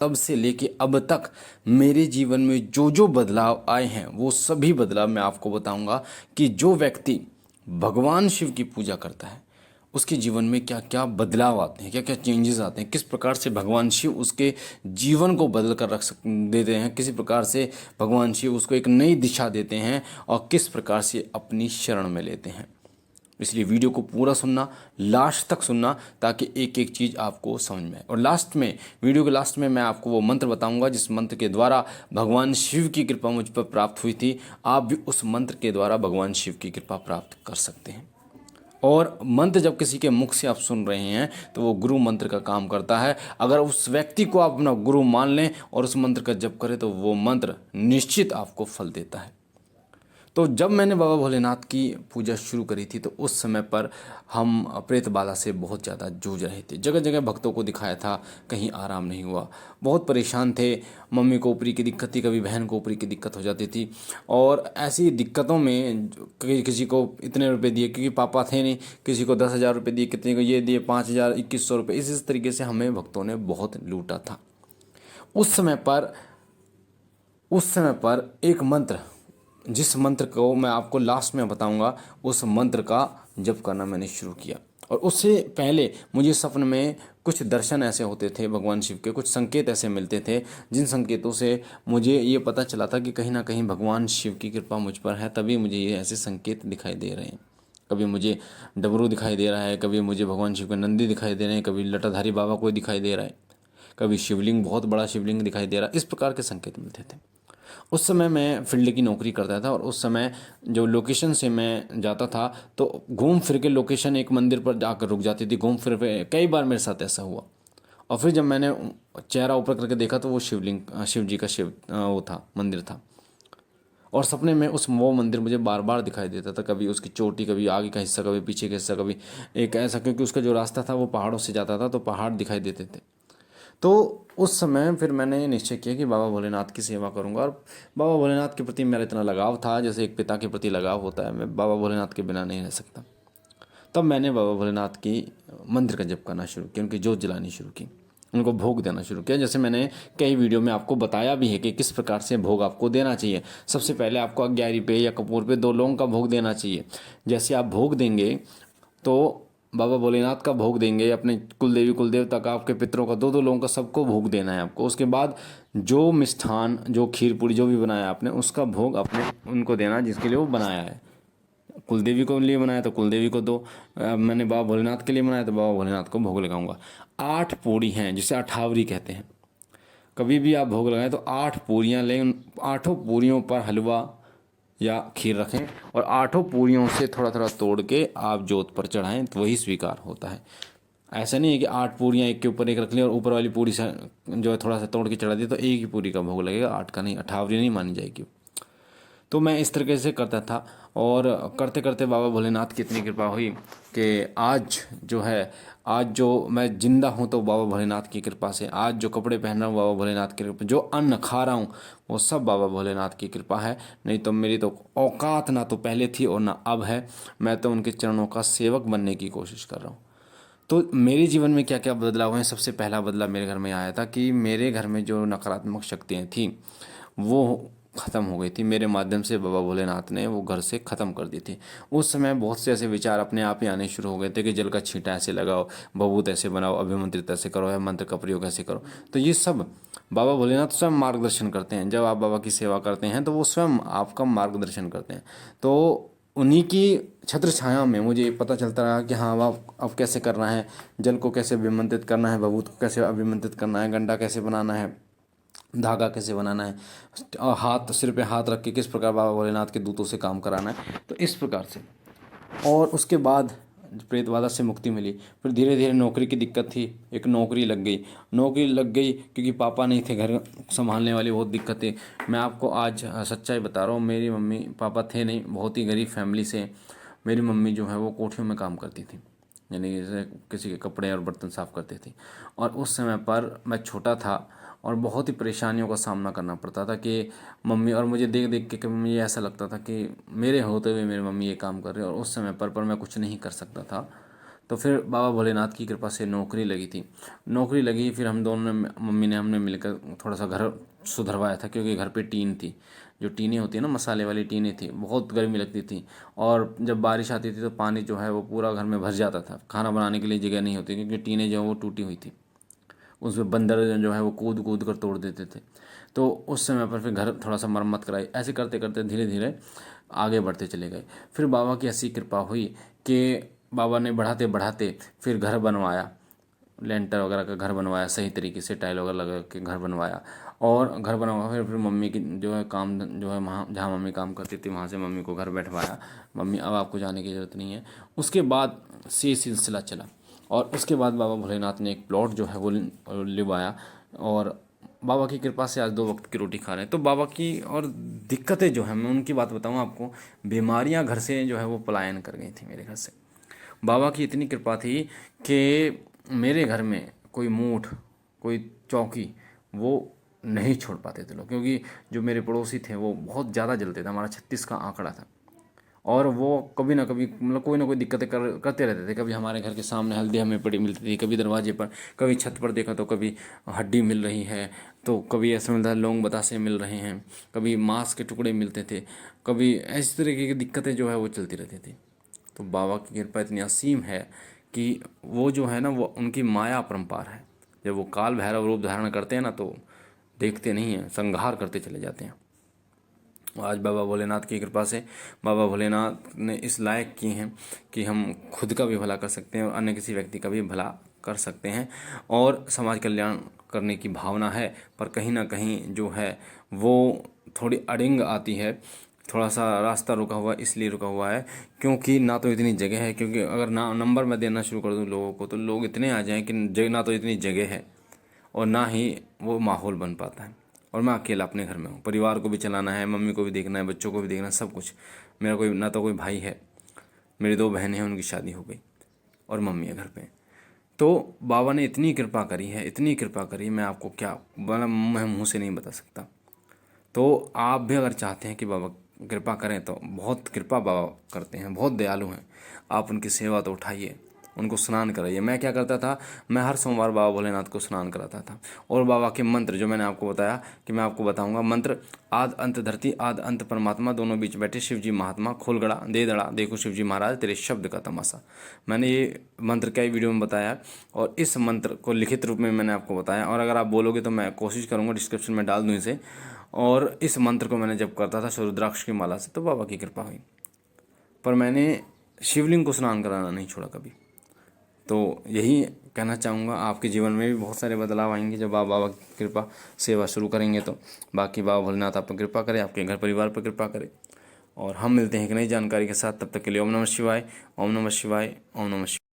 तब से लेके अब तक मेरे जीवन में जो जो बदलाव आए हैं वो सभी बदलाव मैं आपको बताऊंगा कि जो व्यक्ति भगवान शिव की पूजा करता है उसके जीवन में क्या क्या बदलाव आते हैं, क्या क्या चेंजेस आते हैं, किस प्रकार से भगवान शिव उसके जीवन को बदल कर देते हैं, किसी प्रकार से भगवान शिव उसको एक नई दिशा देते हैं और किस प्रकार से अपनी शरण में लेते हैं। इसलिए वीडियो को पूरा सुनना, लास्ट तक सुनना, ताकि एक एक चीज़ आपको समझ में आए। और लास्ट में, वीडियो के लास्ट में मैं आपको वो मंत्र बताऊंगा जिस मंत्र के द्वारा भगवान शिव की कृपा मुझ पर प्राप्त हुई थी। आप भी उस मंत्र के द्वारा भगवान शिव की कृपा प्राप्त कर सकते हैं। और मंत्र जब किसी के मुख से आप सुन रहे हैं तो वो गुरु मंत्र का काम करता है। अगर उस व्यक्ति को आप अपना गुरु मान लें और उस मंत्र का जप करें तो वो मंत्र निश्चित आपको फल देता है। तो जब मैंने बाबा भोलेनाथ की पूजा शुरू करी थी तो उस समय पर हम प्रेत बाधा से बहुत ज़्यादा जूझ रहे थे। जगह जगह भक्तों को दिखाया था, कहीं आराम नहीं हुआ, बहुत परेशान थे। मम्मी को ऊपरी की दिक्कत थी, कभी बहन को ऊपरी की दिक्कत हो जाती थी। और ऐसी दिक्कतों में किसी को इतने रुपए दिए क्योंकि पापा थे नहीं, किसी को 10,000 रुपये दिए, कितने को ये दिए 5,000, 2,100 रुपये, इस तरीके से हमें भक्तों ने बहुत लूटा था। उस समय पर एक मंत्र, जिस मंत्र को मैं आपको लास्ट में बताऊंगा, उस मंत्र का जप करना मैंने शुरू किया। और उससे पहले मुझे सपने में कुछ दर्शन ऐसे होते थे भगवान शिव के, कुछ संकेत ऐसे मिलते थे जिन संकेतों से मुझे ये पता चला था कि कहीं ना कहीं भगवान शिव की कृपा मुझ पर है, तभी मुझे ये ऐसे संकेत दिखाई दे रहे हैं। कभी मुझे डमरू दिखाई दे रहा है, कभी मुझे भगवान शिव के नंदी दिखाई दे रहे हैं, कभी लटाधारी बाबा कोई दिखाई दे रहा है, कभी शिवलिंग, बहुत बड़ा शिवलिंग दिखाई दे रहा है। इस प्रकार के संकेत मिलते थे। उस समय मैं फील्ड की नौकरी करता था और उस समय जो लोकेशन से मैं जाता था तो घूम फिर के लोकेशन एक मंदिर पर जाकर रुक जाती थी। घूम फिर के कई बार मेरे साथ ऐसा हुआ। और फिर जब मैंने चेहरा ऊपर करके देखा तो वो शिवलिंग, शिव जी का वो था, मंदिर था। और सपने में वो मंदिर मुझे बार बार दिखाई देता था, कभी उसकी चोटी, कभी आगे का हिस्सा, कभी पीछे का हिस्सा, कभी एक ऐसा, क्योंकि उसका जो रास्ता था वो पहाड़ों से जाता था तो पहाड़ दिखाई देते थे। तो उस समय फिर मैंने निश्चय किया कि बाबा भोलेनाथ की सेवा करूंगा। और बाबा भोलेनाथ के प्रति मेरा इतना लगाव था, जैसे एक पिता के प्रति लगाव होता है, मैं बाबा भोलेनाथ के बिना नहीं रह सकता। तब मैंने बाबा भोलेनाथ की मंदिर का जप करना शुरू किया, उनकी जोत जलानी शुरू की, उनको भोग देना शुरू किया। जैसे मैंने कई वीडियो में आपको बताया भी है कि किस प्रकार से भोग आपको देना चाहिए। सबसे पहले आपको अग्यारी पे या कपूर पे 2 लौंग का भोग देना चाहिए। जैसे आप भोग देंगे तो बाबा भोलेनाथ का भोग देंगे, अपने कुलदेवी कुलदेवता का, आपके पितरों का, 2-2 लोगों का सबको भोग देना है आपको। उसके बाद जो मिष्ठान, जो खीर पूरी जो भी बनाया आपने, उसका भोग अपने उनको देना जिसके लिए वो बनाया है। कुलदेवी को लिए बनाया तो कुलदेवी को दो, मैंने बाबा भोलेनाथ के लिए बनाया तो बाबा भोलेनाथ को भोग लगाऊंगा। 8 पूरी हैं जिसे अठावरी कहते हैं। कभी भी आप भोग लगाएं तो 8 पूरियां लें, उन 8 पूरियों पर हलवा या खीर रखें और 8 पूरियों से थोड़ा थोड़ा तोड़ के आप जोत पर चढ़ाएं तो वही स्वीकार होता है। ऐसा नहीं है कि 8 पूरियां एक के ऊपर एक रख ली और ऊपर वाली पूरी से जो है थोड़ा सा तोड़ के चढ़ा दी तो एक ही पूरी का भोग लगेगा, 8 का नहीं, अठावरी नहीं मानी जाएगी। तो मैं इस तरीके से करता था और करते करते बाबा भोलेनाथ की इतनी कृपा हुई कि आज जो मैं जिंदा हूँ तो बाबा भोलेनाथ की कृपा से, आज जो कपड़े पहन रहा हूँ बाबा भोलेनाथ की कृपा, जो अन्न खा रहा हूँ वो सब बाबा भोलेनाथ की कृपा है। नहीं तो मेरी तो औकात ना तो पहले थी और ना अब है। मैं तो उनके चरणों का सेवक बनने की कोशिश कर रहा हूँ। तो मेरे जीवन में क्या क्या बदलाव हैं? सबसे पहला बदलाव मेरे घर में आया था कि मेरे घर में जो नकारात्मक शक्तियाँ थीं वो ख़त्म हो गई थी। मेरे माध्यम से बाबा भोलेनाथ ने वो घर से ख़त्म कर दी थी। उस समय बहुत से ऐसे विचार अपने आप ही आने शुरू हो गए थे कि जल का छींटा ऐसे लगाओ, भभूत ऐसे बनाओ, अभिमंत्रित ऐसे करो, या मंत्र का प्रयोग ऐसे करो। तो ये सब बाबा भोलेनाथ स्वयं मार्गदर्शन करते हैं। जब आप बाबा की सेवा करते हैं तो वो स्वयं आपका मार्गदर्शन करते हैं। तो उन्हीं की छत्र छाया में मुझे पता चलता रहा कि हाँ अब कैसे करना है, जल को कैसे अभिमंत्रित करना है, भभूत को कैसे अभिमंत्रित करना है, गंडा कैसे बनाना है, धागा कैसे बनाना है, और हाथ, सिर पे हाथ रख के किस प्रकार बाबा भोलेनाथ के दूतों से काम कराना है। तो इस प्रकार से, और उसके बाद प्रेत बाधा से मुक्ति मिली। फिर धीरे धीरे नौकरी की दिक्कत थी, एक नौकरी लग गई। नौकरी लग गई क्योंकि पापा नहीं थे, घर संभालने वाली बहुत दिक्कत थी। मैं आपको आज सच्चाई बता रहा हूँ, मेरी मम्मी पापा थे नहीं, बहुत ही गरीब फैमिली से मेरी मम्मी जो है वो कोठियों में काम करती थी, यानी जैसे किसी के कपड़े और बर्तन साफ़ करती थी। और उस समय पर मैं छोटा था और बहुत ही परेशानियों का सामना करना पड़ता था कि मम्मी, और मुझे देख देख के कभी मुझे ऐसा लगता था कि मेरे होते हुए मेरी मम्मी ये काम कर रही है और उस समय पर मैं कुछ नहीं कर सकता था। तो फिर बाबा भोलेनाथ की कृपा से नौकरी लगी थी। नौकरी लगी, फिर हम दोनों ने, मम्मी ने, हमने मिलकर थोड़ा सा घर सुधरवाया था, क्योंकि घर पे टीन थी, जो टीनें होती है ना, मसाले वाली टीनें थी, बहुत गर्मी लगती थी। और जब बारिश आती थी तो पानी जो है वो पूरा घर में भर जाता था, खाना बनाने के लिए जगह नहीं होती, क्योंकि टीनें जो है वो टूटी हुई थी, उसमें बंदर जो है वो कूद कूद कर तोड़ देते थे। तो उस समय पर फिर घर थोड़ा सा मरम्मत कराई। ऐसे करते करते धीरे धीरे आगे बढ़ते चले गए। फिर बाबा की ऐसी कृपा हुई कि बाबा ने बढ़ाते बढ़ाते फिर घर बनवाया, लेंटर वगैरह का घर बनवाया, सही तरीके से टाइल वगैरह लगा के घर बनवाया। और घर बनवा फिर मम्मी की जो है काम जो है, वहाँ जहाँ मम्मी काम करती थी वहाँ से मम्मी को घर बैठवाया। मम्मी अब आपको जाने की ज़रूरत नहीं है। उसके बाद से सिलसिला चला, और उसके बाद बाबा भोलेनाथ ने एक प्लॉट जो है वो लिवाया, और बाबा की कृपा से आज 2 वक्त की रोटी खा रहे हैं। तो बाबा की और दिक्कतें जो हैं, मैं उनकी बात बताऊँ आपको, बीमारियां घर से जो है वो पलायन कर गई थी मेरे घर से। बाबा की इतनी कृपा थी कि मेरे घर में कोई मूठ, कोई चौकी वो नहीं छोड़ पाते थे लोग, क्योंकि जो मेरे पड़ोसी थे वो बहुत ज़्यादा जलते थे। हमारा 36 का आंकड़ा था, और वो कभी ना कभी मतलब कोई ना कोई दिक्कतें करते रहते थे। कभी हमारे घर के सामने हल्दी हमें पड़ी मिलती थी, कभी दरवाजे पर, कभी छत पर देखा तो कभी हड्डी मिल रही है, तो कभी ऐसा मिलता है लौंग बतासे मिल रहे हैं, कभी मांस के टुकड़े मिलते थे, कभी इस तरीके की दिक्कतें जो है वो चलती रहती थी। तो बाबा की कृपा इतनी असीम है कि वो जो है ना, वो उनकी माया अपरंपार है। जब वो काल भैरव रूप धारण करते हैं ना, तो देखते नहीं हैं, संहार करते चले जाते हैं। आज बाबा भोलेनाथ की कृपा से बाबा भोलेनाथ ने इस लायक किए हैं कि हम खुद का भी भला कर सकते हैं और अन्य किसी व्यक्ति का भी भला कर सकते हैं, और समाज कल्याण करने की भावना है। पर कहीं ना कहीं जो है वो थोड़ी अड़िंग आती है। थोड़ा सा रास्ता रुका हुआ, इसलिए रुका हुआ है क्योंकि ना तो इतनी जगह है, क्योंकि अगर ना नंबर मैं देना शुरू कर दूं लोगों को, तो लोग इतने आ जाएं कि ना तो इतनी जगह है और ना ही वो माहौल बन पाता है। और मैं अकेला अपने घर में हूँ, परिवार को भी चलाना है, मम्मी को भी देखना है, बच्चों को भी देखना है, सब कुछ। मेरा कोई ना तो कोई भाई है, मेरी 2 बहनें हैं, उनकी शादी हो गई, और मम्मी है घर पे। तो बाबा ने इतनी कृपा करी है, इतनी कृपा करी, मैं आपको क्या मतलब मैं मुँह से नहीं बता सकता। तो आप भी अगर चाहते हैं कि बाबा कृपा करें, तो बहुत कृपा बाबा करते हैं, बहुत दयालु हैं। आप उनकी सेवा तो उठाइए, उनको स्नान कराइए। मैं क्या करता था, मैं हर सोमवार बाबा भोलेनाथ को स्नान कराता था। और बाबा के मंत्र जो मैंने आपको बताया कि मैं आपको बताऊंगा, मंत्र आद अंत धरती आद अंत परमात्मा, दोनों बीच बैठे शिव जी महात्मा, खोल गड़ा दे दड़ा देखो शिव जी महाराज तेरे शब्द का तमाशा। मैंने ये मंत्र कई वीडियो में बताया, और इस मंत्र को लिखित रूप में मैंने आपको बताया। और अगर आप बोलोगे तो मैं कोशिश करूँगा डिस्क्रिप्शन में डाल दूँ इसे। और इस मंत्र को मैंने जब करता था रुद्राक्ष की माला से, तो बाबा की कृपा हुई। पर मैंने शिवलिंग को स्नान कराना नहीं छोड़ा कभी। तो यही कहना चाहूँगा, आपके जीवन में भी बहुत सारे बदलाव आएंगे जब आप बाबा की कृपा सेवा शुरू करेंगे। तो बाकी बाबा भोलेनाथ आप पर कृपा करें, आपके घर परिवार पर कृपा करें। और हम मिलते हैं एक नई जानकारी के साथ, तब तक के लिए ओम नमः शिवाय, ओम नमः शिवाय, ओम नमः शिवाय।